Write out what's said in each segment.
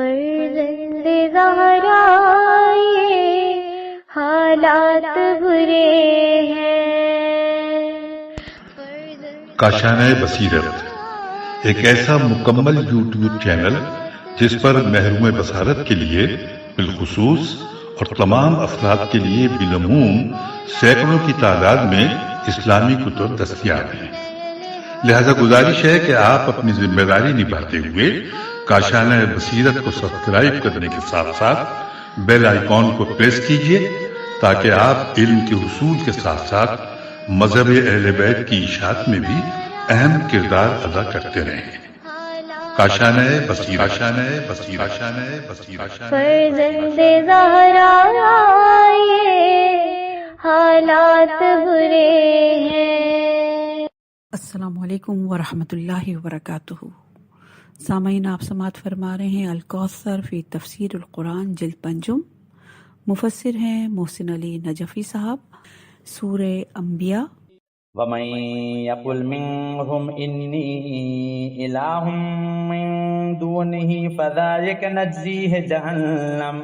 فرزند زہرا یہ حالات برے ہیں۔ کاشانۂ بصیرت ایک ایسا مکمل یوٹیوب چینل جس پر محروم بصارت کے لیے بالخصوص اور تمام افراد کے لیے بالعموم سینکڑوں کی تعداد میں اسلامی کتب دستیاب ہیں۔ لہذا گزارش ہے کہ آپ اپنی ذمہ داری نبھاتے ہوئے کاشانۂ بصیرت کو سبسکرائب کرنے کے ساتھ ساتھ بیل آئیکن کو پریس کیجیے تاکہ آپ علم کے حصول کے ساتھ ساتھ مذہب اہل بیت کی اشاعت میں بھی اہم کردار ادا کرتے رہیں۔ کاشانۂ بصیرت، فرزند زہرا یہ حالات برے ہیں۔ السلام علیکم ورحمۃ اللہ وبرکاتہ۔ سامعین، آپ سماعت فرما رہے ہیں الکوثر فی تفسیر القرآن جلد پنجم، مفسر ہیں محسن علی نجفی صاحب، سورہ انبیاء۔ وَمَن يَقُلْ مِنْهُمْ إِنِّي إِلَٰهٌ مِّن دُونِهِ فَذَٰلِكَ نَجْزِيهِ جَهَنَّمَ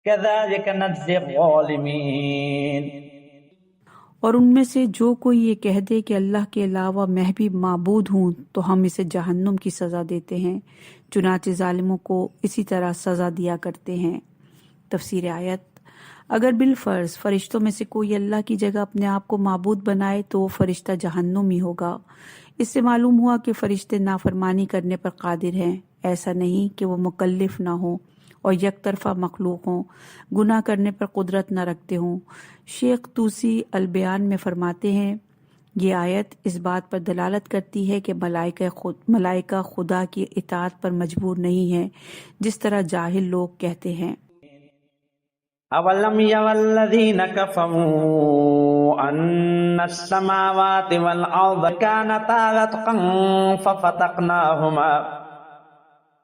كَذَٰلِكَ نَجْزِي الظَّالِمِينَ۔ اور ان میں سے جو کوئی یہ کہہ دے کہ اللہ کے علاوہ میں بھی معبود ہوں تو ہم اسے جہنم کی سزا دیتے ہیں، چنانچہ ظالموں کو اسی طرح سزا دیا کرتے ہیں۔ تفسیر آیت: اگر بالفرض فرشتوں میں سے کوئی اللہ کی جگہ اپنے آپ کو معبود بنائے تو وہ فرشتہ جہنمی ہوگا۔ اس سے معلوم ہوا کہ فرشتے نافرمانی کرنے پر قادر ہیں، ایسا نہیں کہ وہ مکلف نہ ہوں اور یک طرفہ مخلوق ہوں، گناہ کرنے پر قدرت نہ رکھتے ہوں۔ شیخ طوسی البیان میں فرماتے ہیں، یہ آیت اس بات پر دلالت کرتی ہے کہ ملائکہ خدا کی اطاعت پر مجبور نہیں ہیں، جس طرح جاہل لوگ کہتے ہیں۔ أَوَلَمْ يَرَ الَّذِينَ كَفَرُوا أَنَّ السَّمَاوَاتِ وَالْأَرْضَ كَانَتَا رَتْقًا فَفَتَقْنَاهُمَا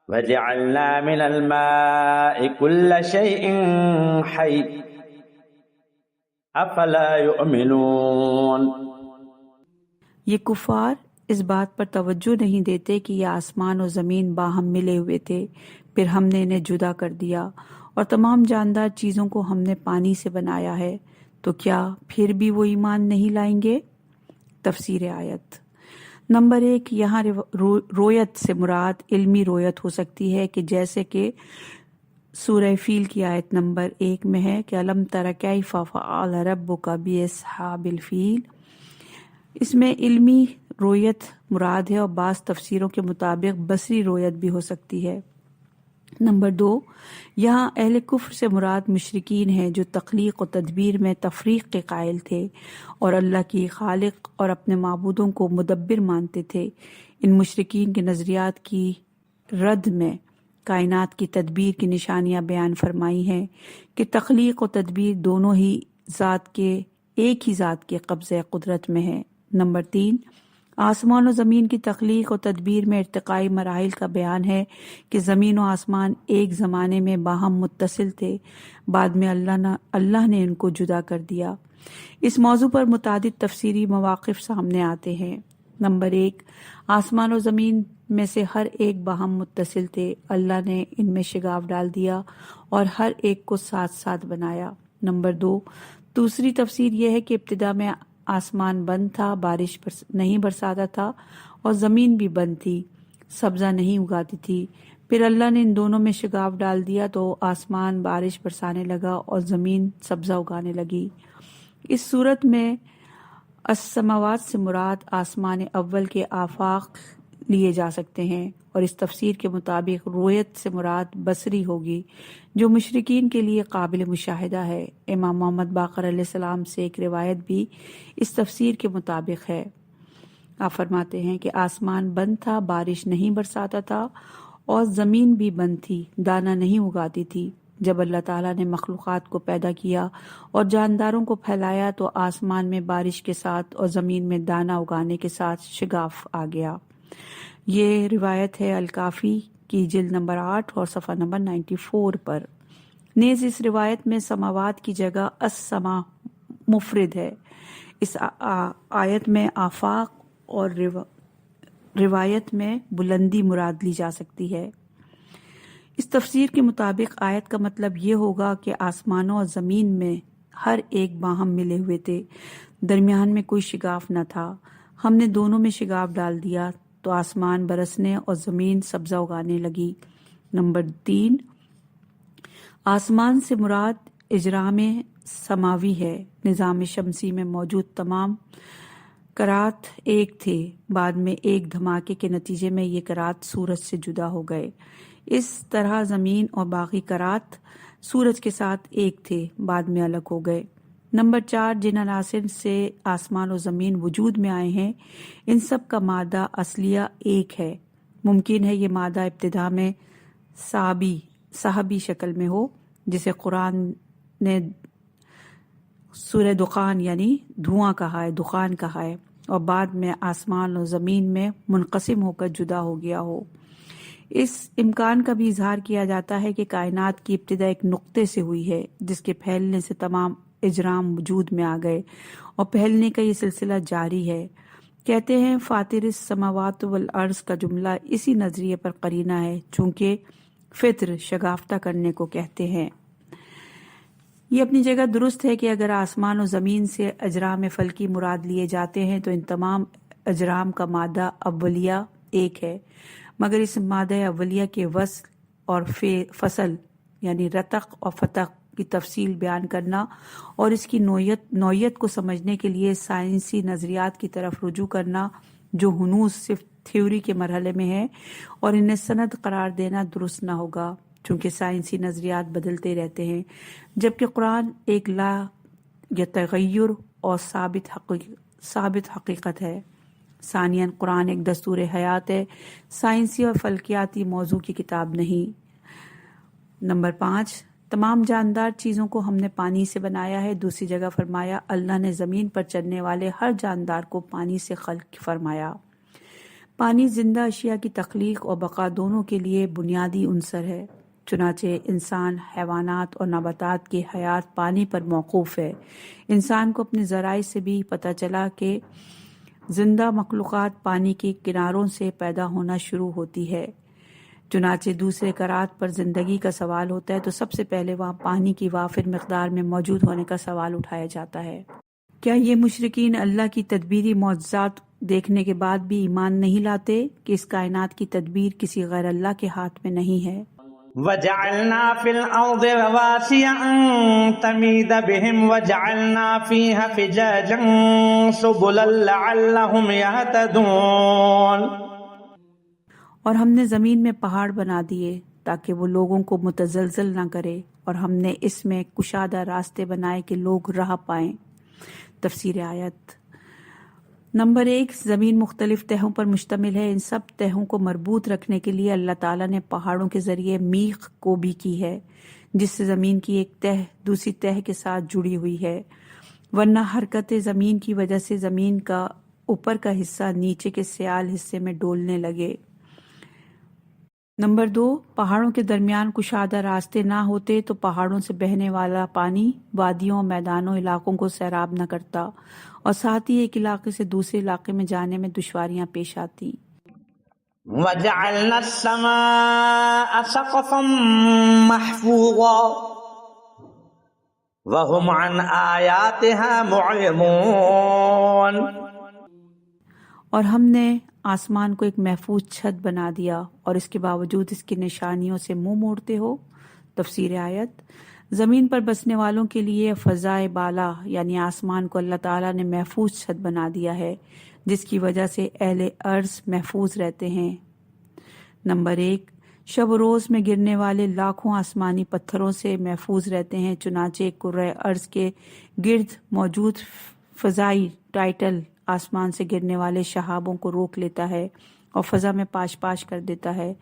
وَجَعَلْنَا مِنَ الْمَاءِ كُلَّ شَيْءٍ حَيٍّ أَفَلَا يُؤْمِنُونَ۔ یہ کفار اس بات پر توجہ نہیں دیتے کہ یہ آسمان و زمین باہم ملے ہوئے تھے، پھر ہم نے انہیں جدا کر دیا، اور تمام جاندار چیزوں کو ہم نے پانی سے بنایا ہے، تو کیا پھر بھی وہ ایمان نہیں لائیں گے؟ تفسیر آیت: نمبر 1، یہاں رویت سے مراد علمی رویت ہو سکتی ہے، کہ جیسے کہ سورہ فیل کی آیت نمبر 1 میں ہے کہ الم تر کیف فعل ربک باصحاب الفیل۔ اس میں علمی رویت مراد ہے، اور بعض تفسیروں کے مطابق بصری رویت بھی ہو سکتی ہے۔ نمبر 2، یہاں اہل کفر سے مراد مشرکین ہیں جو تخلیق و تدبیر میں تفریق کے قائل تھے اور اللہ کی خالق اور اپنے معبودوں کو مدبر مانتے تھے۔ ان مشرکین کے نظریات کی رد میں کائنات کی تدبیر کی نشانیاں بیان فرمائی ہیں کہ تخلیق و تدبیر دونوں ہی ایک ہی ذات کے قبضہ قدرت میں ہے۔ نمبر 3، آسمان و زمین کی تخلیق و تدبیر میں ارتقائی مراحل کا بیان ہے کہ زمین و آسمان ایک زمانے میں باہم متصل تھے، بعد میں اللہ نے ان کو جدا کر دیا۔ اس موضوع پر متعدد تفسیری مواقف سامنے آتے ہیں۔ نمبر 1، آسمان و زمین میں سے ہر ایک باہم متصل تھے، اللہ نے ان میں شگاف ڈال دیا اور ہر ایک کو ساتھ ساتھ بنایا۔ نمبر 2، دوسری تفسیر یہ ہے کہ ابتدا میں آسمان بند تھا، بارش نہیں برساتا تھا، اور زمین بھی بند تھی، سبزہ نہیں اگاتی تھی۔ پھر اللہ نے ان دونوں میں شگاف ڈال دیا تو آسمان بارش برسانے لگا اور زمین سبزہ اگانے لگی۔ اس صورت میں السماوات سے مراد آسمان اول کے آفاق لیے جا سکتے ہیں، اور اس تفسیر کے مطابق رویت سے مراد بصری ہوگی، جو مشرکین کے لیے قابل مشاہدہ ہے۔ امام محمد باقر علیہ السلام سے ایک روایت بھی اس تفسیر کے مطابق ہے۔ آپ فرماتے ہیں کہ آسمان بند تھا، بارش نہیں برساتا تھا، اور زمین بھی بند تھی، دانہ نہیں اگاتی تھی۔ جب اللہ تعالیٰ نے مخلوقات کو پیدا کیا اور جانداروں کو پھیلایا تو آسمان میں بارش کے ساتھ اور زمین میں دانہ اگانے کے ساتھ شگاف آ گیا۔ یہ روایت ہے الکافی کی جلد نمبر 8 اور صفحہ نمبر 94 پر۔ نیز اس روایت میں سماوات کی جگہ السما مفرد ہے۔ اس آیت میں آفاق اور روایت میں بلندی مراد لی جا سکتی ہے۔ اس تفسیر کے مطابق آیت کا مطلب یہ ہوگا کہ آسمانوں اور زمین میں ہر ایک باہم ملے ہوئے تھے، درمیان میں کوئی شگاف نہ تھا۔ ہم نے دونوں میں شگاف ڈال دیا تو آسمان برسنے اور زمین سبزہ اگانے لگی۔ نمبر 3، آسمان سے مراد اجرام سماوی ہے۔ نظام شمسی میں موجود تمام کرات ایک تھے، بعد میں ایک دھماکے کے نتیجے میں یہ کرات سورج سے جدا ہو گئے۔ اس طرح زمین اور باقی کرات سورج کے ساتھ ایک تھے، بعد میں الگ ہو گئے۔ نمبر 4، جن عناصر سے آسمان و زمین وجود میں آئے ہیں ان سب کا مادہ اصلیہ ایک ہے۔ ممکن ہے یہ مادہ ابتدا میں صحابی شکل میں ہو، جسے قرآن نے سورہ دخان یعنی دھواں کہا ہے، دخان کہا ہے، اور بعد میں آسمان و زمین میں منقسم ہو کر جدا ہو گیا ہو۔ اس امکان کا بھی اظہار کیا جاتا ہے کہ کائنات کی ابتدا ایک نقطے سے ہوئی ہے، جس کے پھیلنے سے تمام اجرام وجود میں آ گئے اور پھیلنے کا یہ سلسلہ جاری ہے۔ کہتے ہیں فاطر السماوات والارض کا جملہ اسی نظریے پر قرینہ ہے، چونکہ فطر شگافتہ کرنے کو کہتے ہیں۔ یہ اپنی جگہ درست ہے کہ اگر آسمان و زمین سے اجرام فلکی مراد لیے جاتے ہیں تو ان تمام اجرام کا مادہ اولیہ ایک ہے، مگر اس مادہ اولیہ کے وصل اور فصل یعنی رتق اور فتق کی تفصیل بیان کرنا اور اس کی نوعیت کو سمجھنے کے لیے سائنسی نظریات کی طرف رجوع کرنا، جو ہنوز صرف تھیوری کے مرحلے میں ہے، اور انہیں سند قرار دینا درست نہ ہوگا، چونکہ سائنسی نظریات بدلتے رہتے ہیں، جبکہ قرآن ایک لا یتغیر اور ثابت حقیقت ہے۔ ثانیاً قرآن ایک دستور حیات ہے، سائنسی اور فلکیاتی موضوع کی کتاب نہیں۔ نمبر 5، تمام جاندار چیزوں کو ہم نے پانی سے بنایا ہے۔ دوسری جگہ فرمایا اللہ نے زمین پر چلنے والے ہر جاندار کو پانی سے خلق فرمایا۔ پانی زندہ اشیاء کی تخلیق اور بقا دونوں کے لیے بنیادی عنصر ہے، چنانچہ انسان، حیوانات اور نباتات کی حیات پانی پر موقوف ہے۔ انسان کو اپنے ذرائع سے بھی پتہ چلا کہ زندہ مخلوقات پانی کے کناروں سے پیدا ہونا شروع ہوتی ہے۔ چنانچہ دوسرے کرات پر زندگی کا سوال ہوتا ہے تو سب سے پہلے وہاں پانی کی وافر مقدار میں موجود ہونے کا سوال اٹھایا جاتا ہے۔ کیا یہ مشرکین اللہ کی تدبیری معجزات دیکھنے کے بعد بھی ایمان نہیں لاتے کہ اس کائنات کی تدبیر کسی غیر اللہ کے ہاتھ میں نہیں ہے؟ وَجَعَلْنَا فِي الْأَرْضِ رَوَاسِيَ أَن تَمِيدَ بِهِمْ وَجَعَلْنَا فِيهَا فِجَاجًا سُبُلًا لَعَلَّهُمْ يَهْتَدُونَ۔ اور ہم نے زمین میں پہاڑ بنا دیے تاکہ وہ لوگوں کو متزلزل نہ کرے، اور ہم نے اس میں کشادہ راستے بنائے کہ لوگ راہ پائیں۔ تفسیر آیت۔ نمبر 1، زمین مختلف تہوں پر مشتمل ہے۔ ان سب تہوں کو مربوط رکھنے کے لیے اللہ تعالیٰ نے پہاڑوں کے ذریعے میخ کو بھی کی ہے، جس سے زمین کی ایک تہ دوسری تہ کے ساتھ جڑی ہوئی ہے، ورنہ حرکت زمین کی وجہ سے زمین کا اوپر کا حصہ نیچے کے سیال حصے میں ڈولنے لگے۔ نمبر 2، پہاڑوں کے درمیان کشادہ راستے نہ ہوتے تو پہاڑوں سے بہنے والا پانی وادیوں، میدانوں، علاقوں کو سیراب نہ کرتا، اور ساتھ ہی ایک علاقے سے دوسرے علاقے میں جانے میں دشواریاں پیش آتی۔ وَجَعَلْنَا السَّمَاءَ سَقْفًا مَحْفُوظًا وَهُمْ عَنْ آيَاتِهَا مُعْرِضُونَ۔ اور ہم نے آسمان کو ایک محفوظ چھت بنا دیا اور اس کے باوجود اس کی نشانیوں سے منہ موڑتے ہو۔ تفسیر آیت۔ زمین پر بسنے والوں کے لیے فضائے بالا یعنی آسمان کو اللہ تعالیٰ نے محفوظ چھت بنا دیا ہے، جس کی وجہ سے اہل ارض محفوظ رہتے ہیں۔ نمبر 1، شب و روز میں گرنے والے لاکھوں آسمانی پتھروں سے محفوظ رہتے ہیں، چنانچہ کرۂ ارض کے گرد موجود فضائی ٹائٹل آسمان سے گرنے والے شہابوں کو روک لیتا ہے اور فضا میں پاش پاش کر دیتا ہے۔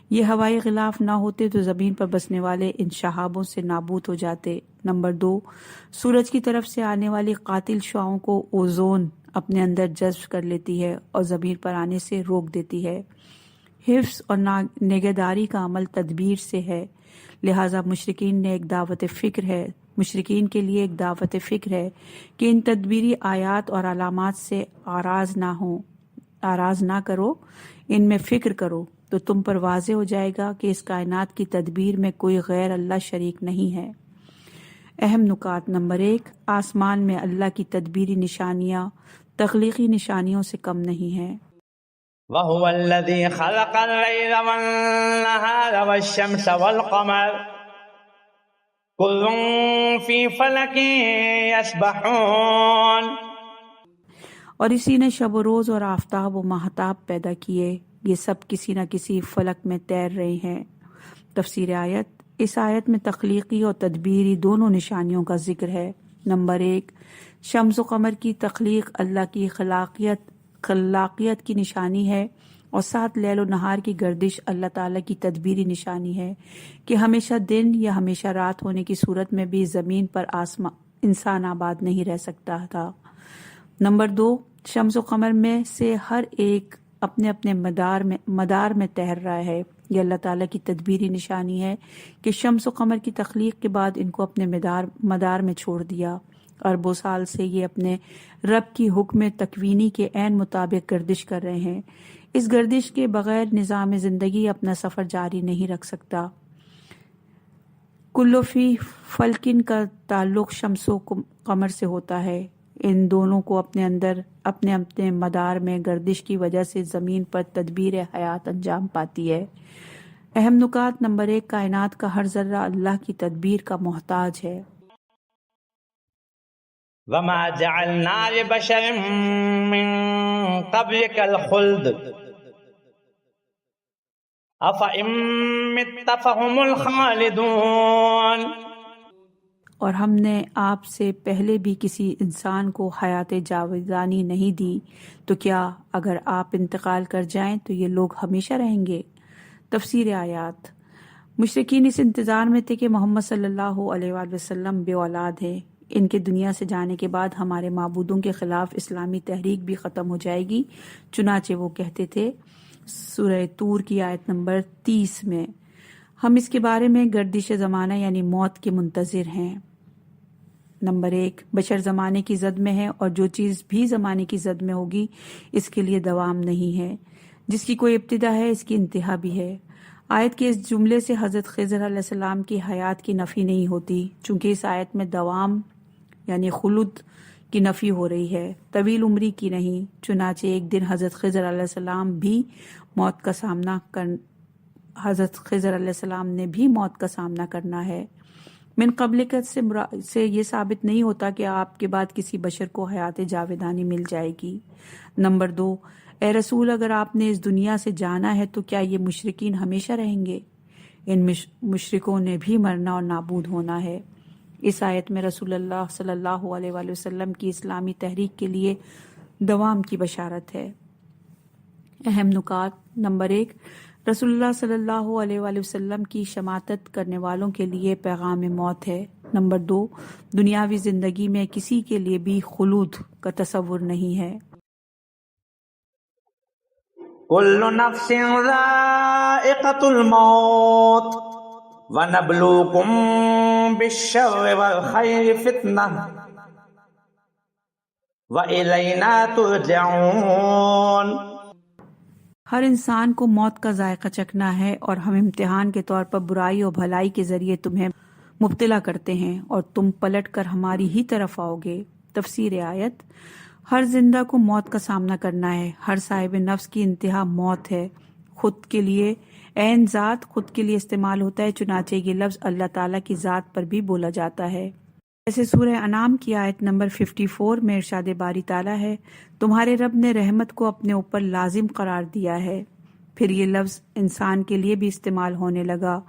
یہ ہوائی غلاف نہ ہوتے تو زمین پر بسنے والے ان شہابوں سے نابود ہو جاتے۔ نمبر 2، سورج کی طرف سے آنے والی قاتل شعاؤں کو اوزون اپنے اندر جذب کر لیتی ہے اور زمین پر آنے سے روک دیتی ہے۔ حفظ اور نگہداری کا عمل تدبیر سے ہے، لہٰذا مشرکین کے لیے ایک دعوت فکر ہے کہ ان تدبیری آیات اور علامات سے آراز نہ کرو، ان میں فکر کرو تو تم پر واضح ہو جائے گا کہ اس کائنات کی تدبیر میں کوئی غیر اللہ شریک نہیں ہے۔ اہم نکات: نمبر 1، آسمان میں اللہ کی تدبیری نشانیاں تخلیقی نشانیوں سے کم نہیں ہیں۔ وَهُوَ الَّذِي خَلَقَ اللَّيْلَ وَالنَّهَارَ وَالشَّمْسَ وَالْقَمَرَ كُلٌّ فِي فَلَكٍ يَسْبَحُونَ۔ اور اسی نے شب و روز اور آفتاب و ماہتاب پیدا کیے، یہ سب کسی نہ کسی فلک میں تیر رہے ہیں۔ تفسیر آیت: اس آیت میں تخلیقی اور تدبیری دونوں نشانیوں کا ذکر ہے۔ نمبر 1، شمس و قمر کی تخلیق اللہ کی خلاقیت کی نشانی ہے، اور ساتھ لیل و نہار کی گردش اللہ تعالیٰ کی تدبیری نشانی ہے کہ ہمیشہ دن یا ہمیشہ رات ہونے کی صورت میں بھی زمین پر انسان آباد نہیں رہ سکتا تھا۔ نمبر 2، شمس و قمر میں سے ہر ایک اپنے اپنے مدار میں تیر رہا ہے۔ یہ اللہ تعالیٰ کی تدبیری نشانی ہے کہ شمس و قمر کی تخلیق کے بعد ان کو اپنے مدار میں چھوڑ دیا۔ اربوں سال سے یہ اپنے رب کی حکم تکوینی کے عین مطابق گردش کر رہے ہیں۔ اس گردش کے بغیر نظام زندگی اپنا سفر جاری نہیں رکھ سکتا۔ کل فی فلکن کا تعلق شمس و قمر سے ہوتا ہے۔ ان دونوں کو اپنے اندر اپنے مدار میں گردش کی وجہ سے زمین پر تدبیر حیات انجام پاتی ہے۔ اہم نکات: نمبر 1، کائنات کا ہر ذرہ اللہ کی تدبیر کا محتاج ہے۔ وَمَا جَعَلْنَا لِبَشَرٍ مِّن قَبْلِكَ الْخُلْدَ أَفَإِن مِّتَّ فَهُمُ الْخَالِدُونَ۔ اور ہم نے آپ سے پہلے بھی کسی انسان کو حیات جاودانی نہیں دی، تو کیا اگر آپ انتقال کر جائیں تو یہ لوگ ہمیشہ رہیں گے؟ تفسیر آیات: مشرکین اس انتظار میں تھے کہ محمد صلی اللہ علیہ وآلہ وسلم بے اولاد ہیں، ان کے دنیا سے جانے کے بعد ہمارے معبودوں کے خلاف اسلامی تحریک بھی ختم ہو جائے گی۔ چنانچہ وہ کہتے تھے، سورہ طور کی آیت نمبر 30 میں، ہم اس کے بارے میں گردش زمانہ یعنی موت کے منتظر ہیں۔ نمبر 1، بشر زمانے کی زد میں ہے، اور جو چیز بھی زمانے کی زد میں ہوگی اس کے لیے دوام نہیں ہے۔ جس کی کوئی ابتدا ہے اس کی انتہا بھی ہے۔ آیت کے اس جملے سے حضرت خضر علیہ السلام کی حیات کی نفی نہیں ہوتی، چونکہ اس آیت میں دوام یعنی خلود کی نفی ہو رہی ہے، طویل عمری کی نہیں۔ چنانچہ ایک دن حضرت خضر علیہ السلام نے بھی موت کا سامنا کرنا ہے۔ من قبلکت سے یہ ثابت نہیں ہوتا کہ آپ کے بعد کسی بشر کو حیات جاودانی مل جائے گی۔ نمبر 2، اے رسول، اگر آپ نے اس دنیا سے جانا ہے تو کیا یہ مشرکین ہمیشہ رہیں گے؟ ان مشرکوں نے بھی مرنا اور نابود ہونا ہے۔ اس آیت میں رسول اللہ صلی اللہ علیہ وآلہ وسلم کی اسلامی تحریک کے لیے دوام کی بشارت ہے۔ اہم نکات: نمبر 1، رسول اللہ صلی اللہ علیہ وآلہ وسلم کی شماتت کرنے والوں کے لیے پیغام موت ہے۔ نمبر 2، دنیاوی زندگی میں کسی کے لیے بھی خلود کا تصور نہیں ہے۔ كُلُّ نَفْسٍ ذَائِقَةُ الْمَوْتِ وَنَبْلُوكُم بِالشَّرِّ وَالْخَيْرِ فِتْنَةً وَإِلَيْنَا تُرْجَعُونَ۔ ہر انسان کو موت کا ذائقہ چکھنا ہے، اور ہم امتحان کے طور پر برائی اور بھلائی کے ذریعے تمہیں مبتلا کرتے ہیں، اور تم پلٹ کر ہماری ہی طرف آؤ گے۔ تفسیر آیت: ہر زندہ کو موت کا سامنا کرنا ہے۔ ہر صاحب نفس کی انتہا موت ہے۔ خود کے لیے عین ذات خود کے لیے استعمال ہوتا ہے، چنانچہ یہ لفظ اللہ تعالیٰ کی ذات پر بھی بولا جاتا ہے۔ جیسے سورہ انعام کی آیت نمبر 54 میں ارشاد باری تعالیٰ ہے، تمہارے رب نے رحمت کو اپنے اوپر لازم قرار دیا ہے۔ پھر یہ لفظ انسان کے لیے بھی استعمال ہونے لگا۔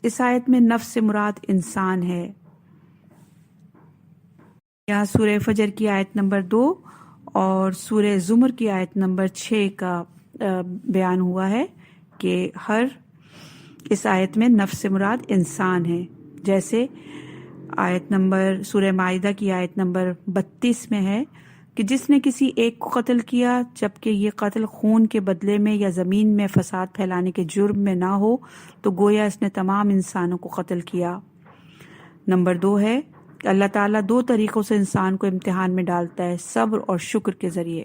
اس آیت میں نفس سے مراد انسان ہے۔ یہاں سورہ فجر کی آیت نمبر 2 اور سورہ زمر کی آیت نمبر 6 کا بیان ہوا ہے کہ اس آیت میں نفس سے مراد انسان ہے، جیسے آیت نمبر سورہ مائدہ کی آیت نمبر 32 میں ہے کہ جس نے کسی ایک کو قتل کیا جبکہ یہ قتل خون کے بدلے میں یا زمین میں فساد پھیلانے کے جرم میں نہ ہو تو گویا اس نے تمام انسانوں کو قتل کیا۔ نمبر 2 ہے اللہ تعالیٰ 2 طریقوں سے انسان کو امتحان میں ڈالتا ہے، صبر اور شکر کے ذریعے۔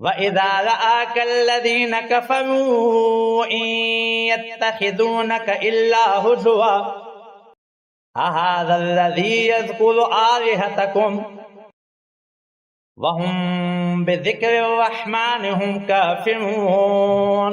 وَإِذَا رَآكَ الَّذِينَ كَفَرُوا إِن يَتَّخِذُونَكَ إِلَّا هُزُوًا أَهَذَا الَّذِي يَذْكُرُ آلِهَتَكُمْ وَهُمْ بِذِكْرِ الرَّحْمَنِ هُمْ كَافِرُونَ۔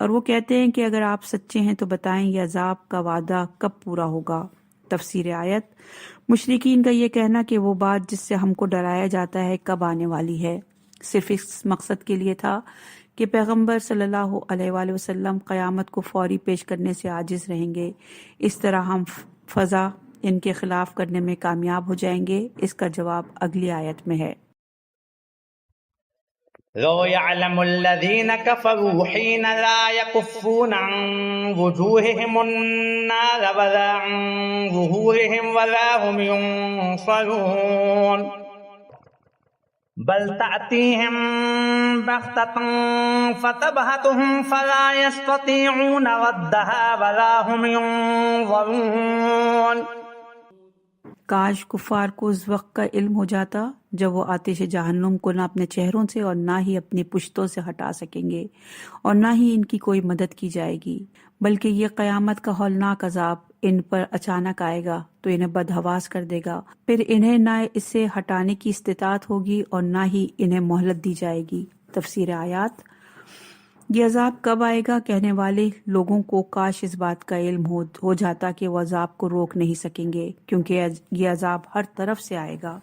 اور وہ کہتے ہیں کہ اگر آپ سچے ہیں تو بتائیں یہ عذاب کا وعدہ کب پورا ہوگا۔ تفسیر آیت، مشرکین کا یہ کہنا کہ وہ بات جس سے ہم کو ڈرایا جاتا ہے کب آنے والی ہے، صرف اس مقصد کے لیے تھا کہ پیغمبر صلی اللہ علیہ وآلہ وسلم قیامت کو فوری پیش کرنے سے عاجز رہیں گے، اس طرح ہم فضا ان کے خلاف کرنے میں کامیاب ہو جائیں گے۔ اس کا جواب اگلی آیت میں ہے۔ لو يعلم الذين كفروا حين لا يكفون عن وجوههم النار ولا عن ظهورهم ولا هم ينصرون بل تأتيهم بغتة فتبهتهم فلا يستطيعون ردها ولا هم ينظرون۔ کاش کفار کو اس وقت کا علم ہو جاتا جب وہ آتش جہنم کو نہ اپنے چہروں سے اور نہ ہی اپنی پشتوں سے ہٹا سکیں گے اور نہ ہی ان کی کوئی مدد کی جائے گی، بلکہ یہ قیامت کا ہولناک عذاب ان پر اچانک آئے گا تو انہیں بدحواس کر دے گا، پھر انہیں نہ اسے ہٹانے کی استطاعت ہوگی اور نہ ہی انہیں مہلت دی جائے گی۔ تفسیر آیات، یہ عذاب کب آئے گا؟ کہنے والے لوگوں کو کاش اس بات کا علم ہو جاتا کہ وہ عذاب کو روک نہیں سکیں گے، کیونکہ یہ عذاب ہر طرف سے آئے گا۔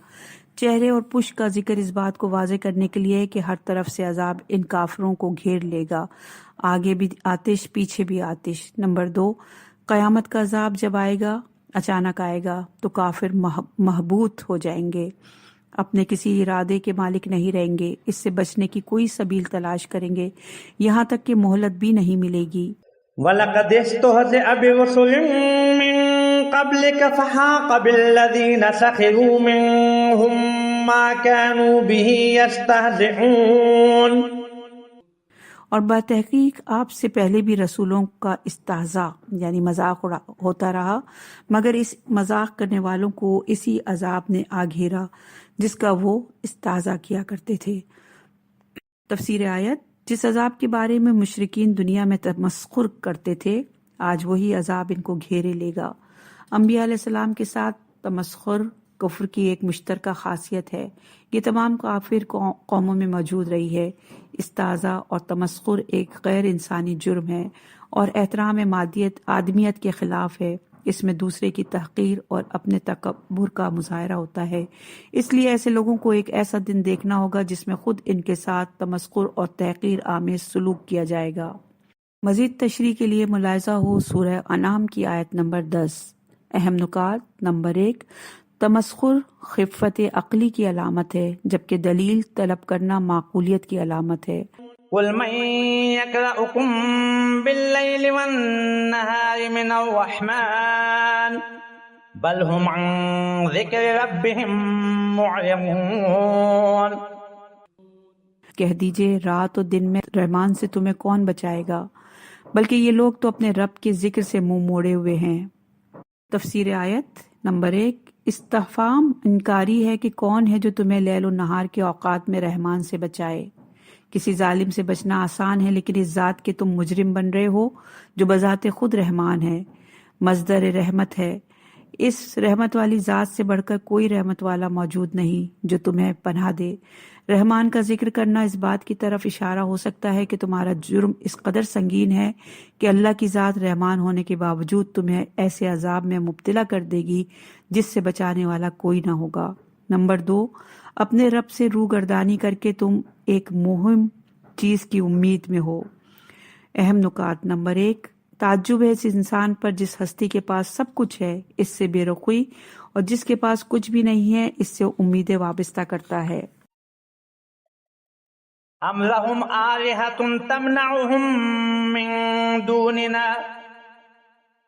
چہرے اور پشت کا ذکر اس بات کو واضح کرنے کے لیے ہے کہ ہر طرف سے عذاب ان کافروں کو گھیر لے گا، آگے بھی آتش پیچھے بھی آتش۔ نمبر 2، قیامت کا عذاب جب آئے گا، اچانک آئے گا، تو کافر محبوط ہو جائیں گے، اپنے کسی ارادے کے مالک نہیں رہیں گے، اس سے بچنے کی کوئی سبیل تلاش کریں گے، یہاں تک کہ مہلت بھی نہیں ملے گی۔ وَلَقَدِ اسْتُهْزِئَ بِرُسُلٍ مِّن قَبْلِكَ فَحَاقَ بِالَّذِينَ سَخِرُوا مِنْهُمْ مَا كَانُوا بِهِ يَسْتَهْزِئُونَ۔ اور بتحقیق آپ سے پہلے بھی رسولوں کا استہزاء یعنی مذاق ہوتا رہا، مگر اس مذاق کرنے والوں کو اسی عذاب نے آ گھیرا جس کا وہ استہزاء کیا کرتے تھے۔ تفسیر آیت، جس عذاب کے بارے میں مشرکین دنیا میں تمسخر کرتے تھے، آج وہی عذاب ان کو گھیرے لے گا۔ انبیاء علیہ السلام کے ساتھ تمسخر کفر کی ایک مشترکہ خاصیت ہے، یہ تمام کافر قوموں میں موجود رہی ہے۔ استہزاء اور تمسخر ایک غیر انسانی جرم ہے اور احترام آدمیت کے خلاف ہے، اس میں دوسرے کی تحقیر اور اپنے تکبر کا مظاہرہ ہوتا ہے، اس لیے ایسے لوگوں کو ایک ایسا دن دیکھنا ہوگا جس میں خود ان کے ساتھ تمسخر اور تحقیر آمیز سلوک کیا جائے گا۔ مزید تشریح کے لیے ملاحظہ ہو سورہ انعام کی آیت نمبر 10۔ اہم نکات: نمبر 1، تمسخر خفت عقلی کی علامت ہے، جبکہ دلیل طلب کرنا معقولیت کی علامت ہے۔ قُلْ مَن يَكْلَؤُكُم بِاللَّيْلِ وَالنَّهَارِ مِنَ الرَّحْمَٰنِ بَلْ هُمْ عَن ذِكْرِ رَبِّهِم مُّعْرِضُونَ۔ کہہ دیجئے رات و دن میں رحمان سے تمہیں کون بچائے گا، بلکہ یہ لوگ تو اپنے رب کے ذکر سے منہ موڑے ہوئے ہیں۔ تفسیر آیت نمبر 1، استفہام انکاری ہے کہ کون ہے جو تمہیں لیل و نہار کے اوقات میں رحمان سے بچائے۔ کسی ظالم سے بچنا آسان ہے، لیکن اس ذات کے تم مجرم بن رہے ہو جو بذات خود رحمان ہے، مصدر رحمت ہے۔ اس رحمت والی ذات سے بڑھ کر کوئی رحمت والا موجود نہیں جو تمہیں پناہ دے۔ رحمان کا ذکر کرنا اس بات کی طرف اشارہ ہو سکتا ہے کہ تمہارا جرم اس قدر سنگین ہے کہ اللہ کی ذات رحمان ہونے کے باوجود تمہیں ایسے عذاب میں مبتلا کر دے گی جس سے بچانے والا کوئی نہ ہوگا۔ نمبر 2، اپنے رب سے روگردانی کر کے تم ایک مہم چیز کی امید میں ہو۔ اہم نکات: نمبر 1، تعجب ہے اس انسان پر جس ہستی کے پاس سب کچھ ہے اس سے بے رخی، اور جس کے پاس کچھ بھی نہیں ہے اس سے امیدیں وابستہ کرتا ہے۔ أَمْ لَهُمْ آلِهَةٌ تَمْنَعُهُم مِّن دُونِنَا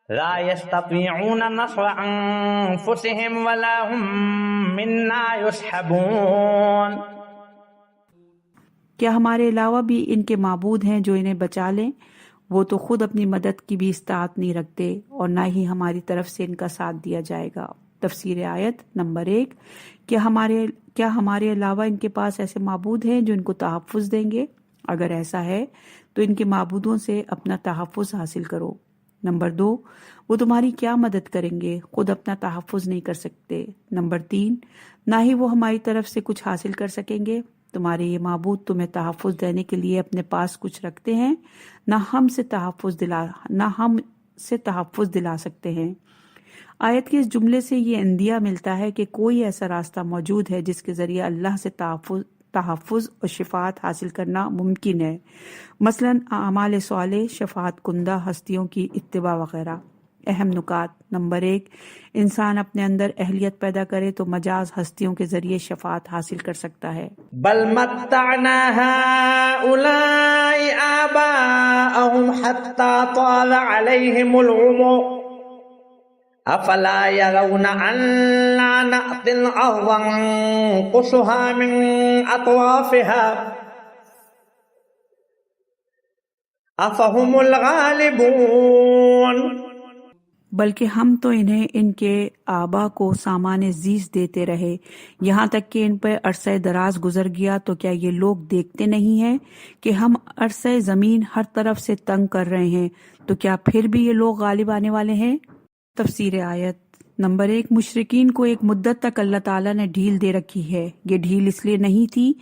لَا يَسْتَطِيعُونَ نَصْرَ أَنفُسِهِمْ وَلَا هُم مِّنَّا يُصْحَبُونَ۔ کیا ہمارے علاوہ بھی ان کے معبود ہیں جو انہیں بچا لیں؟ وہ تو خود اپنی مدد کی بھی استطاعت نہیں رکھتے اور نہ ہی ہماری طرف سے ان کا ساتھ دیا جائے گا۔ تفسیر آیت نمبر 1، کیا ہمارے علاوہ ان کے پاس ایسے معبود ہیں جو ان کو تحفظ دیں گے؟ اگر ایسا ہے تو ان کے معبودوں سے اپنا تحفظ حاصل کرو۔ نمبر 2، وہ تمہاری کیا مدد کریں گے؟ خود اپنا تحفظ نہیں کر سکتے۔ نمبر 3، نہ ہی وہ ہماری طرف سے کچھ حاصل کر سکیں گے۔ تمہارے یہ معبود تمہیں تحفظ دینے کے لیے اپنے پاس کچھ رکھتے ہیں، نہ ہم سے تحفظ دلا سکتے ہیں۔ آیت کے اس جملے سے یہ اندیہ ملتا ہے کہ کوئی ایسا راستہ موجود ہے جس کے ذریعے اللہ سے تحفظ اور شفاعت حاصل کرنا ممکن ہے، مثلا اعمال صالح، شفاعت کنندہ ہستیوں کی اتباع وغیرہ۔ اہم نکات: نمبر 1، انسان اپنے اندر اہلیت پیدا کرے تو مجاز ہستیوں کے ذریعے شفاعت حاصل کر سکتا ہے۔ بل متعنا هؤلاء آباءهم حتى طال عليهم العمر افلا يرون أنا نأتي الأرض ننقصها من أطرافها افهم الغالبون۔ بلکہ ہم تو انہیں ان کے آبا کو سامان زیست دیتے رہے یہاں تک کہ ان پر عرصہ دراز گزر گیا، تو کیا یہ لوگ دیکھتے نہیں ہیں کہ ہم عرصہ زمین ہر طرف سے تنگ کر رہے ہیں، تو کیا پھر بھی یہ لوگ غالب آنے والے ہیں؟ تفسیر آیت: نمبر 1، مشرکین کو ایک مدت تک اللہ تعالیٰ نے ڈھیل دے رکھی ہے۔ یہ ڈھیل اس لیے نہیں تھی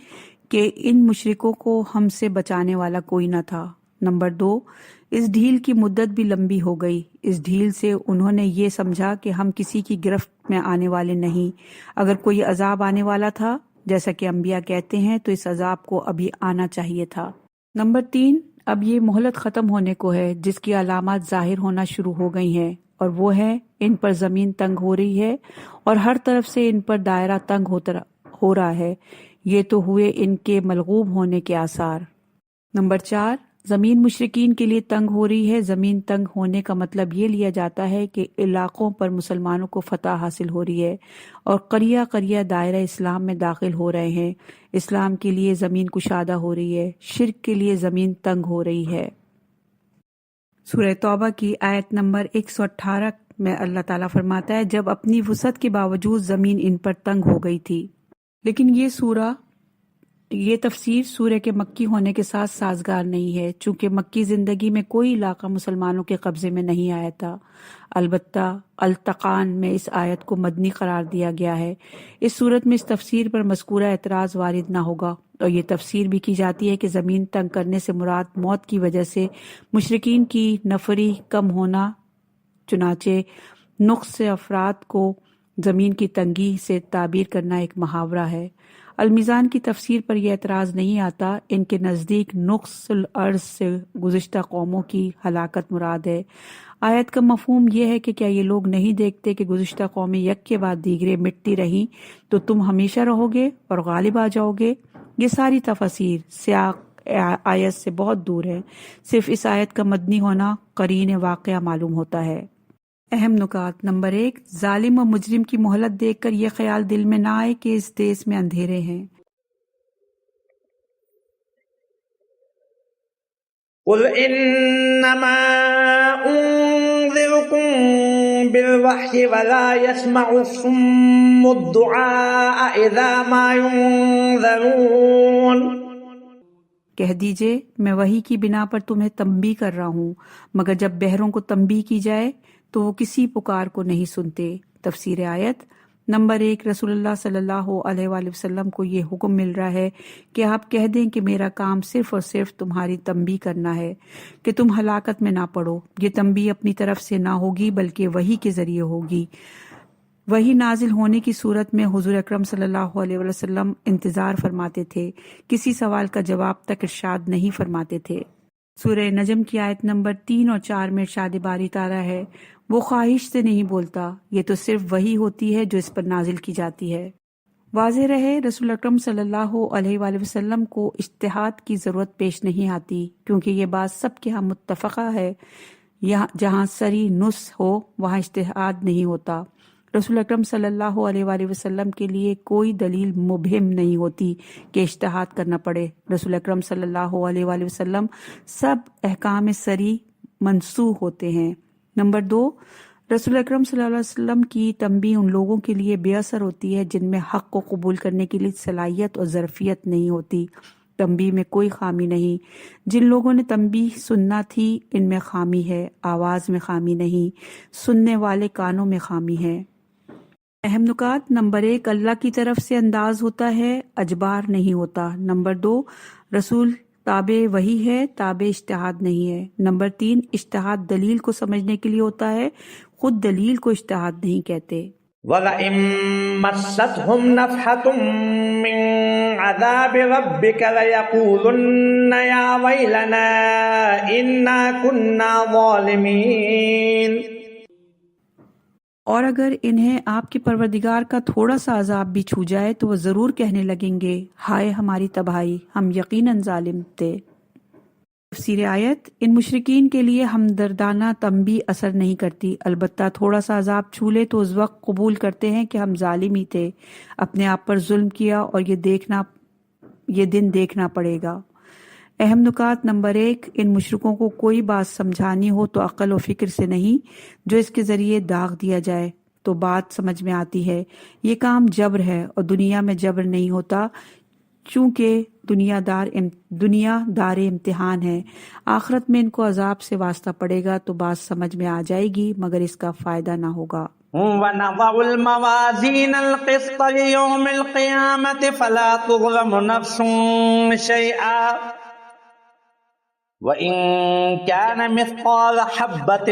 کہ ان مشرکوں کو ہم سے بچانے والا کوئی نہ تھا۔ نمبر 2، اس ڈھیل کی مدت بھی لمبی ہو گئی۔ اس ڈھیل سے انہوں نے یہ سمجھا کہ ہم کسی کی گرفت میں آنے والے نہیں۔ اگر کوئی عذاب آنے والا تھا، جیسا کہ انبیاء کہتے ہیں، تو اس عذاب کو ابھی آنا چاہیے تھا۔ نمبر 3، اب یہ مہلت ختم ہونے کو ہے جس کی علامات ظاہر ہونا شروع ہو گئی ہیں، اور وہ ہے ان پر زمین تنگ ہو رہی ہے اور ہر طرف سے ان پر دائرہ تنگ ہو رہا ہے۔ یہ تو ہوئے ان کے ملغوب ہونے کے آثار۔ نمبر 4، زمین مشرکین کے لیے تنگ ہو رہی ہے۔ زمین تنگ ہونے کا مطلب یہ لیا جاتا ہے کہ علاقوں پر مسلمانوں کو فتح حاصل ہو رہی ہے اور قریہ قریہ دائرہ اسلام میں داخل ہو رہے ہیں۔ اسلام کے لیے زمین کشادہ ہو رہی ہے، شرک کے لیے زمین تنگ ہو رہی ہے۔ سورہ توبہ کی آیت نمبر 118 میں اللہ تعالیٰ فرماتا ہے، جب اپنی وسعت کے باوجود زمین ان پر تنگ ہو گئی تھی۔ لیکن یہ تفسیر سورہ کے مکی ہونے کے ساتھ سازگار نہیں ہے، چونکہ مکی زندگی میں کوئی علاقہ مسلمانوں کے قبضے میں نہیں آیا تھا۔ البتہ التقان میں اس آیت کو مدنی قرار دیا گیا ہے۔ اس صورت میں اس تفسیر پر مذکورہ اعتراض وارد نہ ہوگا، اور یہ تفسیر بھی کی جاتی ہے کہ زمین تنگ کرنے سے مراد موت کی وجہ سے مشرکین کی نفری کم ہونا، چنانچہ نقص افراد کو زمین کی تنگی سے تعبیر کرنا ایک محاورہ ہے۔ المیزان کی تفسیر پر یہ اعتراض نہیں آتا، ان کے نزدیک نقص الارض سے گزشتہ قوموں کی ہلاکت مراد ہے۔ آیت کا مفہوم یہ ہے کہ کیا یہ لوگ نہیں دیکھتے کہ گزشتہ قومیں یک کے بعد دیگرے مٹتی رہیں، تو تم ہمیشہ رہو گے اور غالب آ جاؤ گے؟ یہ ساری تفاسیر سیاق آیت سے بہت دور ہے، صرف اس آیت کا مدنی ہونا قرین واقعہ معلوم ہوتا ہے۔ اہم نکات: نمبر 1، ظالم و مجرم کی مہلت دیکھ کر یہ خیال دل میں نہ آئے کہ اس دیس میں اندھیرے ہیں۔ قل انما انذركم بالوحی ولا يسمع الصم الدعاء اذا ما ينذرون۔ کہہ دیجئے میں وحی کی بنا پر تمہیں تنبیہ کر رہا ہوں، مگر جب بہروں کو تنبیہ کی جائے تو وہ کسی پکار کو نہیں سنتے۔ تفسیر آیت: نمبر 1، رسول اللہ صلی اللہ علیہ وآلہ وسلم کو یہ حکم مل رہا ہے کہ آپ کہہ دیں کہ میرا کام صرف اور صرف تمہاری تنبیہ کرنا ہے کہ تم ہلاکت میں نہ پڑو۔ یہ تنبیہ اپنی طرف سے نہ ہوگی بلکہ وحی کے ذریعے ہوگی۔ وحی نازل ہونے کی صورت میں حضور اکرم صلی اللہ علیہ وسلم انتظار فرماتے تھے، کسی سوال کا جواب تک ارشاد نہیں فرماتے تھے۔ سورہ نجم کی آیت نمبر 3 اور 4 میں ارشاد باری تعالیٰ ہے، وہ خواہش سے نہیں بولتا، یہ تو صرف وحی ہوتی ہے جو اس پر نازل کی جاتی ہے۔ واضح رہے، رسول اکرم صلی اللہ علیہ وآلہ وسلم کو اجتہاد کی ضرورت پیش نہیں آتی، کیونکہ یہ بات سب کے ہاں متفقہ ہے، جہاں صریح نص ہو وہاں اجتہاد نہیں ہوتا۔ رسول اکرم صلی اللہ علیہ وآلہ وسلم کے لیے کوئی دلیل مبہم نہیں ہوتی کہ اجتہاد کرنا پڑے۔ رسول اکرم صلی اللہ علیہ وآلہ وسلم سب احکام صریح منسوخ ہوتے ہیں۔ نمبر 2، رسول اکرم صلی اللہ علیہ وسلم کی تنبیہ ان لوگوں کے لیے بے اثر ہوتی ہے جن میں حق کو قبول کرنے کے لیے صلاحیت اور ظرفیت نہیں ہوتی۔ تنبیہ میں کوئی خامی نہیں۔ جن لوگوں نے تنبیہ سننا تھی ان میں خامی ہے، آواز میں خامی نہیں، سننے والے کانوں میں خامی ہے۔ اہم نکات: نمبر 1، اللہ کی طرف سے انداز ہوتا ہے، اجبار نہیں ہوتا۔ نمبر 2، رسول تابع وحی ہے، تابع اجتہاد نہیں ہے۔ نمبر 3، اجتہاد دلیل کو سمجھنے کے لیے ہوتا ہے، خود دلیل کو اجتہاد نہیں کہتے۔ وَلَئِن مَسَّتْهُمْ نَفْحَةٌ مِّن عَذَابِ رَبِّكَ لَيَقُولُنَّ يَا وَيْلَنَا إِنَّا كُنَّا ظَالِمِينَ۔ اور اگر انہیں آپ کے پروردگار کا تھوڑا سا عذاب بھی چھو جائے تو وہ ضرور کہنے لگیں گے، ہائے ہماری تباہی، ہم یقیناً ظالم تھے۔ تفسیر آیت: ان مشرکین کے لیے ہمدردانہ تنبیہ اثر نہیں کرتی، البتہ تھوڑا سا عذاب چھو لے تو اس وقت قبول کرتے ہیں کہ ہم ظالم ہی تھے، اپنے آپ پر ظلم کیا اور یہ دن دیکھنا پڑے گا۔ اہم نکات: نمبر 1، ان مشرکوں کو کوئی بات سمجھانی ہو تو عقل و فکر سے نہیں، جو اس کے ذریعے داغ دیا جائے تو بات سمجھ میں آتی ہے۔ یہ کام جبر ہے اور دنیا میں جبر نہیں ہوتا، چونکہ دنیا دار امتحان ہے۔ آخرت میں ان کو عذاب سے واسطہ پڑے گا تو بات سمجھ میں آ جائے گی، مگر اس کا فائدہ نہ ہوگا۔ وَنَضَعُ الْمَوَازِينَ الْقِسْطَ لِيَوْمِ الْقِيَامَةِ فَلَا تُظْلَمُ نَفْسٌ شَيْئًا وَإِن كَانَ مِثْقَالَ حَبَّةٍ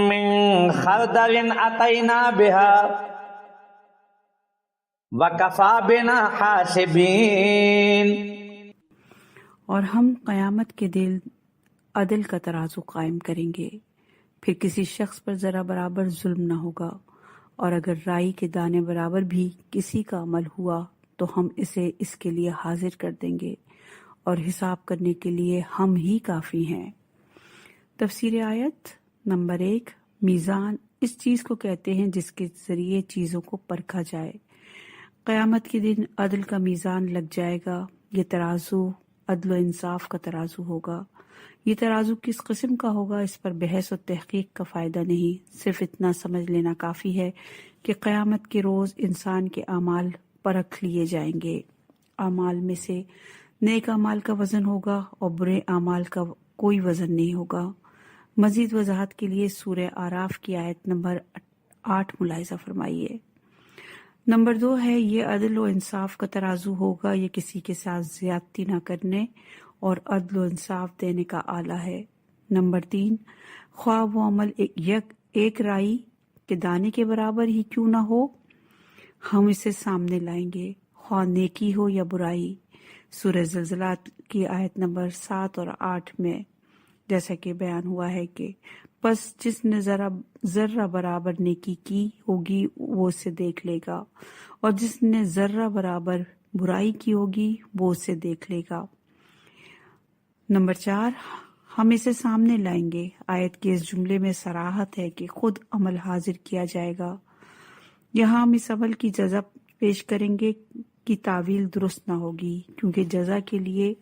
مِّن خَرْدَلٍ أَتَيْنَا بِهَا وَكَفَى بِنَا حَاسِبِينَ۔ اور ہم قیامت کے دن عدل کا ترازو قائم کریں گے، پھر کسی شخص پر ذرا برابر ظلم نہ ہوگا، اور اگر رائی کے دانے برابر بھی کسی کا عمل ہوا تو ہم اسے اس کے لیے حاضر کر دیں گے، اور حساب کرنے کے لیے ہم ہی کافی ہیں۔ تفسیر آیت: نمبر 1، میزان اس چیز کو کہتے ہیں جس کے ذریعے چیزوں کو پرکھا جائے۔ قیامت کے دن عدل کا میزان لگ جائے گا، یہ ترازو عدل و انصاف کا ترازو ہوگا۔ یہ ترازو کس قسم کا ہوگا اس پر بحث و تحقیق کا فائدہ نہیں، صرف اتنا سمجھ لینا کافی ہے کہ قیامت کے روز انسان کے اعمال پرکھ لیے جائیں گے۔ اعمال میں سے نیک اعمال کا وزن ہوگا اور برے اعمال کا کوئی وزن نہیں ہوگا۔ مزید وضاحت کے لیے سورہ اعراف کی آیت نمبر 8 ملاحظہ فرمائیے۔ نمبر 2 ہے، یہ عدل و انصاف کا ترازو ہوگا، یہ کسی کے ساتھ زیادتی نہ کرنے اور عدل و انصاف دینے کا آلہ ہے۔ نمبر 3، خواہ وہ عمل ایک رائی کے دانے کے برابر ہی کیوں نہ ہو، ہم اسے سامنے لائیں گے، خواہ نیکی ہو یا برائی۔ سورہ زلزلہ کی آیت نمبر 7 اور 8 میں جیسا کہ بیان ہوا ہے کہ پس جس نے ذرہ برابر نیکی کی ہوگی وہ اسے دیکھ لے گا، اور جس نے ذرہ برابر برائی کی ہوگی وہ اسے دیکھ لے گا۔ نمبر 4، ہم اسے سامنے لائیں گے۔ آیت کے اس جملے میں صراحت ہے کہ خود عمل حاضر کیا جائے گا۔ یہاں ہم اس عمل کی جزا پیش کریں گے کی تعویل درست نہ ہوگی، کیونکہ جزا کے لیے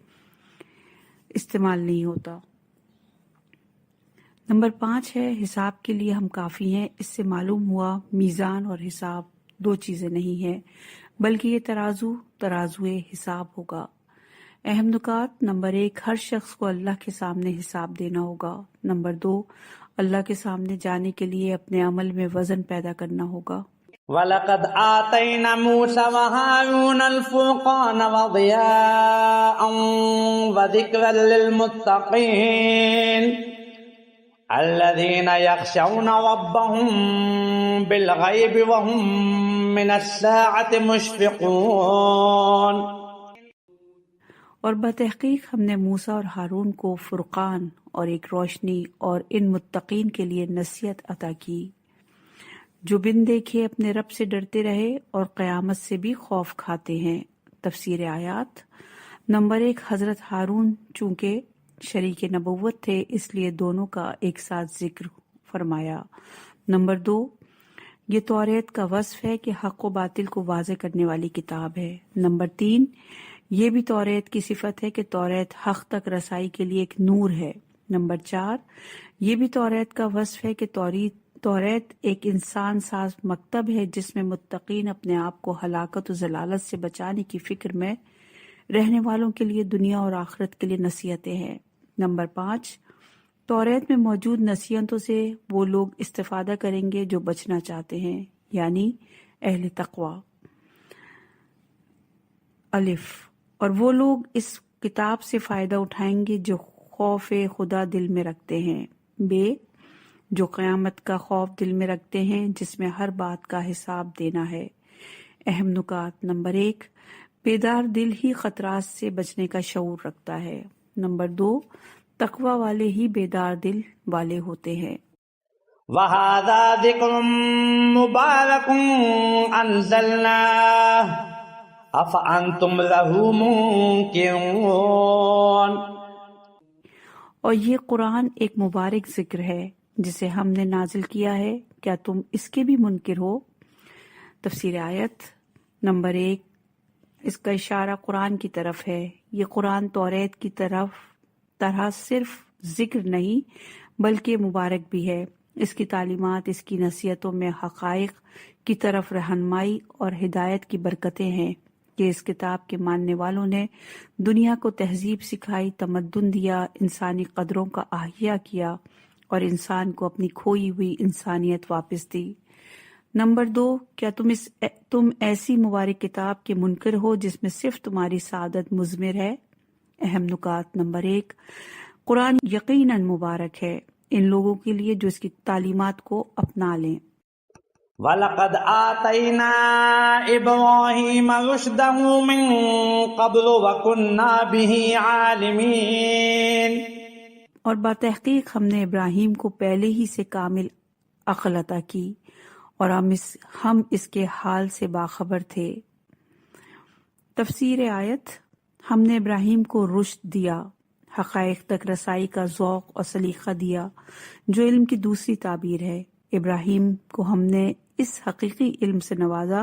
استعمال نہیں ہوتا۔ نمبر 5 ہے، حساب کے لیے ہم کافی ہیں۔ اس سے معلوم ہوا میزان اور حساب دو چیزیں نہیں ہیں، بلکہ یہ ترازو حساب ہوگا۔ اہم نکات: نمبر 1، ہر شخص کو اللہ کے سامنے حساب دینا ہوگا۔ نمبر 2، اللہ کے سامنے جانے کے لیے اپنے عمل میں وزن پیدا کرنا ہوگا۔ وَلَقَدْ آتَيْنَا مُوسَى وَهَارُونَ الْفُرْقَانَ وَضِيَاءً وَذِكْرًا لِّلْمُتَّقِينَ الَّذِينَ يَخْشَوْنَ رَبَّهُم بِالْغَيْبِ وَهُم مِّنَ السَّاعَةِ مُشْفِقُونَ۔ اور بتحقیق ہم نے موسیٰ اور ہارون کو فرقان اور ایک روشنی اور ان متقین کے لیے نصیحت عطا کی جو بن دیکھے اپنے رب سے ڈرتے رہے اور قیامت سے بھی خوف کھاتے ہیں۔ تفسیر آیات: نمبر 1، حضرت ہارون چونکہ شریک نبوت تھے اس لیے دونوں کا ایک ساتھ ذکر فرمایا۔ نمبر 2، یہ توریت کا وصف ہے کہ حق و باطل کو واضح کرنے والی کتاب ہے۔ نمبر 3، یہ بھی توریت کی صفت ہے کہ توریت حق تک رسائی کے لیے ایک نور ہے۔ نمبر 4، یہ بھی توریت کا وصف ہے کہ توریت ایک انسان ساز مکتب ہے جس میں متقین اپنے آپ کو ہلاکت و ضلالت سے بچانے کی فکر میں رہنے والوں کے لیے دنیا اور آخرت کے لیے نصیحتیں ہیں۔ نمبر 5، توریت میں موجود نصیحتوں سے وہ لوگ استفادہ کریں گے جو بچنا چاہتے ہیں، یعنی اہل تقوی۔ الف، اور وہ لوگ اس کتاب سے فائدہ اٹھائیں گے جو خوف خدا دل میں رکھتے ہیں، بے، جو قیامت کا خوف دل میں رکھتے ہیں جس میں ہر بات کا حساب دینا ہے۔ اہم نکات: نمبر 1، بیدار دل ہی خطرات سے بچنے کا شعور رکھتا ہے۔ نمبر 2، تقوی والے ہی بیدار دل والے ہوتے ہیں۔ وَهَذَا ذِكْرٌ مُبَارَكٌ أَنزَلْنَاهُ أَفَأَنْتُمْ لَهُ مُنْكِرُونَ۔ اور یہ قرآن ایک مبارک ذکر ہے جسے ہم نے نازل کیا ہے، کیا تم اس کے بھی منکر ہو؟ تفسیر آیت۔ نمبر 1، اس کا اشارہ قرآن کی طرف ہے۔ یہ قرآن توریت کی طرح صرف ذکر نہیں بلکہ مبارک بھی ہے۔ اس کی تعلیمات، اس کی نصیحتوں میں حقائق کی طرف رہنمائی اور ہدایت کی برکتیں ہیں کہ اس کتاب کے ماننے والوں نے دنیا کو تہذیب سکھائی، تمدن دیا، انسانی قدروں کا احیا کیا اور انسان کو اپنی کھوئی ہوئی انسانیت واپس دی۔ نمبر 2، کیا تم ایسی مبارک کتاب کے منکر ہو جس میں صرف تمہاری سعادت مضمر ہے؟ اہم نکات: نمبر 1، قرآن یقیناً مبارک ہے ان لوگوں کے لیے جو اس کی تعلیمات کو اپنا لیں۔ وَلَقَدْ آتَيْنَا إِبْرَاهِيمَ رُشْدَهُ مِنْ قَبْلُ وَكُنَّا بِهِ عَالِمِينَ۔ اور بتحقیق ہم نے ابراہیم کو پہلے ہی سے کامل عقل عطا کی اور ہم اس کے حال سے باخبر تھے۔ تفسیر آیت۔ ہم نے ابراہیم کو رشد دیا، حقائق تک رسائی کا ذوق اور سلیقہ دیا، جو علم کی دوسری تعبیر ہے۔ ابراہیم کو ہم نے اس حقیقی علم سے نوازا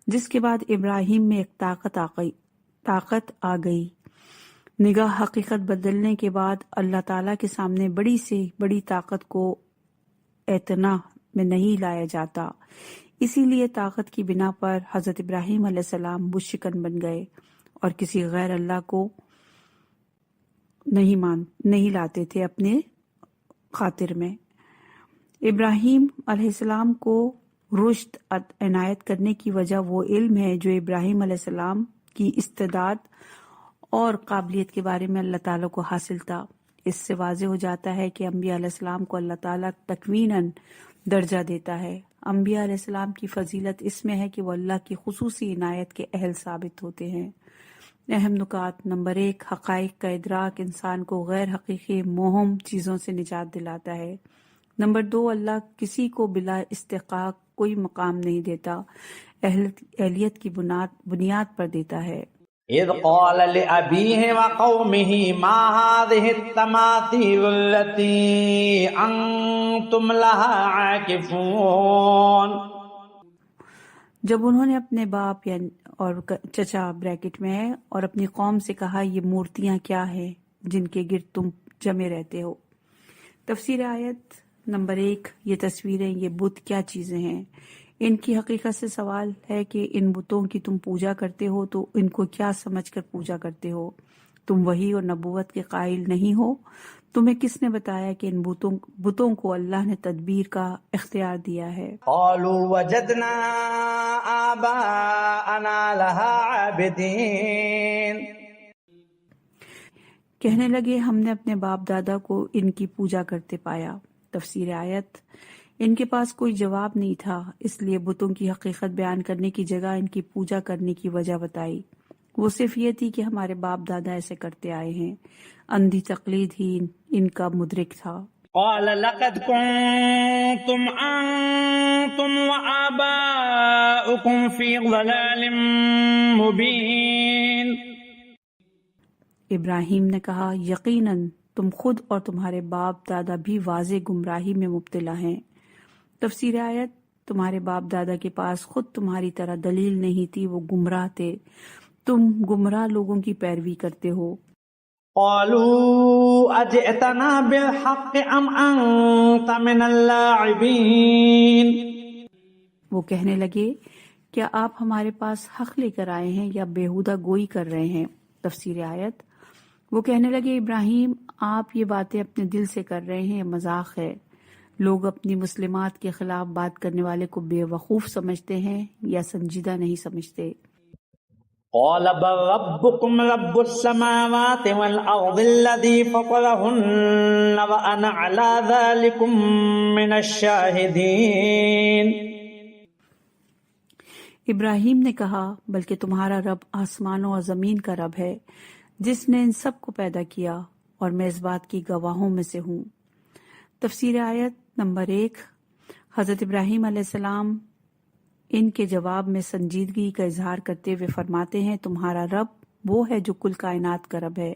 جس کے بعد ابراہیم میں ایک طاقت آ گئی۔ نگاہ حقیقت بدلنے کے بعد اللہ تعالیٰ کے سامنے بڑی سے بڑی طاقت کو اعتنا میں نہیں لایا جاتا، اسی لیے طاقت کی بنا پر حضرت ابراہیم علیہ السلام بت شکن بن گئے اور کسی غیر اللہ کو نہیں لاتے تھے اپنے خاطر میں۔ ابراہیم علیہ السلام کو رشد عنایت کرنے کی وجہ وہ علم ہے جو ابراہیم علیہ السلام کی استعداد اور قابلیت کے بارے میں اللہ تعالیٰ کو حاصل تھا۔ اس سے واضح ہو جاتا ہے کہ انبیاء علیہ السلام کو اللہ تعالیٰ تکویناً درجہ دیتا ہے۔ انبیاء علیہ السلام کی فضیلت اس میں ہے کہ وہ اللہ کی خصوصی عنایت کے اہل ثابت ہوتے ہیں۔ اہم نکات: نمبر 1، حقائق کا ادراک انسان کو غیر حقیقی موہم چیزوں سے نجات دلاتا ہے۔ نمبر 2، اللہ کسی کو بلا استحقاق کوئی مقام نہیں دیتا، اہلیت کی بنیاد پر دیتا ہے۔ اذ قال لأبيه وقومه ما هذه التماثيل التي أنتم لها عاكفون۔ جب انہوں نے اپنے باپ اور چچا بریکٹ میں ہے اور اپنی قوم سے کہا یہ مورتیاں کیا ہیں جن کے گرد تم جمے رہتے ہو۔ تفسیر آیت۔ نمبر 1، یہ تصویریں، یہ بت کیا چیزیں ہیں؟ ان کی حقیقت سے سوال ہے کہ ان بتوں کی تم پوجا کرتے ہو تو ان کو کیا سمجھ کر پوجا کرتے ہو؟ تم وحی اور نبوت کے قائل نہیں ہو؟ تمہیں کس نے بتایا کہ ان بتوں کو اللہ نے تدبیر کا اختیار دیا ہے؟ قالوا وجدنا آباءنا لها عابدين۔ کہنے لگے ہم نے اپنے باپ دادا کو ان کی پوجا کرتے پایا۔ تفسیر آیت۔ ان کے پاس کوئی جواب نہیں تھا، اس لیے بتوں کی حقیقت بیان کرنے کی جگہ ان کی پوجا کرنے کی وجہ بتائی۔ وہ صرف یہ تھی کہ ہمارے باپ دادا ایسے کرتے آئے ہیں، اندھی تقلید ہی ان کا مدرک تھا۔ قال لقد كنتم أنتم وآباؤكم في ضلال مبين۔ ابراہیم نے کہا یقیناً تم خود اور تمہارے باپ دادا بھی واضح گمراہی میں مبتلا ہیں۔ تفسیر آیت۔ تمہارے باپ دادا کے پاس خود تمہاری طرح دلیل نہیں تھی، وہ گمراہ تھے، تم گمراہ لوگوں کی پیروی کرتے ہو۔ قالوا اجئتنا بالحق ام انت من اللاعبین۔ وہ کہنے لگے کیا آپ ہمارے پاس حق لے کر آئے ہیں یا بیہودہ گوئی کر رہے ہیں؟ تفسیر آیت۔ وہ کہنے لگے ابراہیم آپ یہ باتیں اپنے دل سے کر رہے ہیں، مذاق ہے۔ لوگ اپنی مسلمات کے خلاف بات کرنے والے کو بے وقوف سمجھتے ہیں یا سنجیدہ نہیں سمجھتے۔ قال بل ربكم رب السماوات والأرض الذي فطرهن وأنا على ذلكم من الشاهدين۔ ابراہیم نے کہا بلکہ تمہارا رب آسمانوں اور زمین کا رب ہے جس نے ان سب کو پیدا کیا اور میں اس بات کی گواہوں میں سے ہوں۔ تفسیر آیت نمبر 1۔ حضرت ابراہیم علیہ السلام ان کے جواب میں سنجیدگی کا اظہار کرتے ہوئے فرماتے ہیں تمہارا رب وہ ہے جو کل کائنات کا رب ہے۔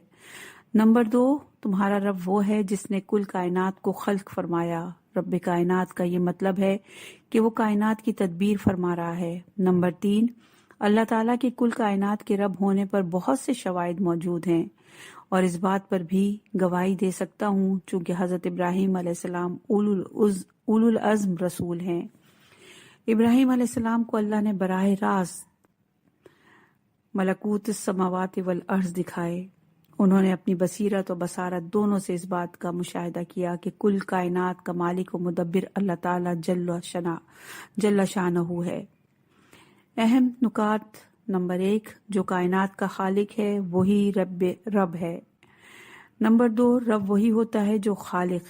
نمبر 2، تمہارا رب وہ ہے جس نے کل کائنات کو خلق فرمایا۔ رب کائنات کا یہ مطلب ہے کہ وہ کائنات کی تدبیر فرما رہا ہے۔ نمبر 3، اللہ تعالیٰ کے کل کائنات کے رب ہونے پر بہت سے شواہد موجود ہیں اور اس بات پر بھی گواہی دے سکتا ہوں چونکہ حضرت ابراہیم علیہ السلام اولو العزم رسول ہیں۔ ابراہیم علیہ السلام کو اللہ نے براہ راست ملکوت السماوات والارض دکھائے۔ انہوں نے اپنی بصیرت و بصارت دونوں سے اس بات کا مشاہدہ کیا کہ کل کائنات کا مالک و مدبر اللہ تعالیٰ جل شانہ ہے۔ اہم نکات نمبر 1، جو کائنات کا خالق ہے وہی رب ہے۔ نمبر 2، رب وہی ہوتا ہے جو خالق ہے۔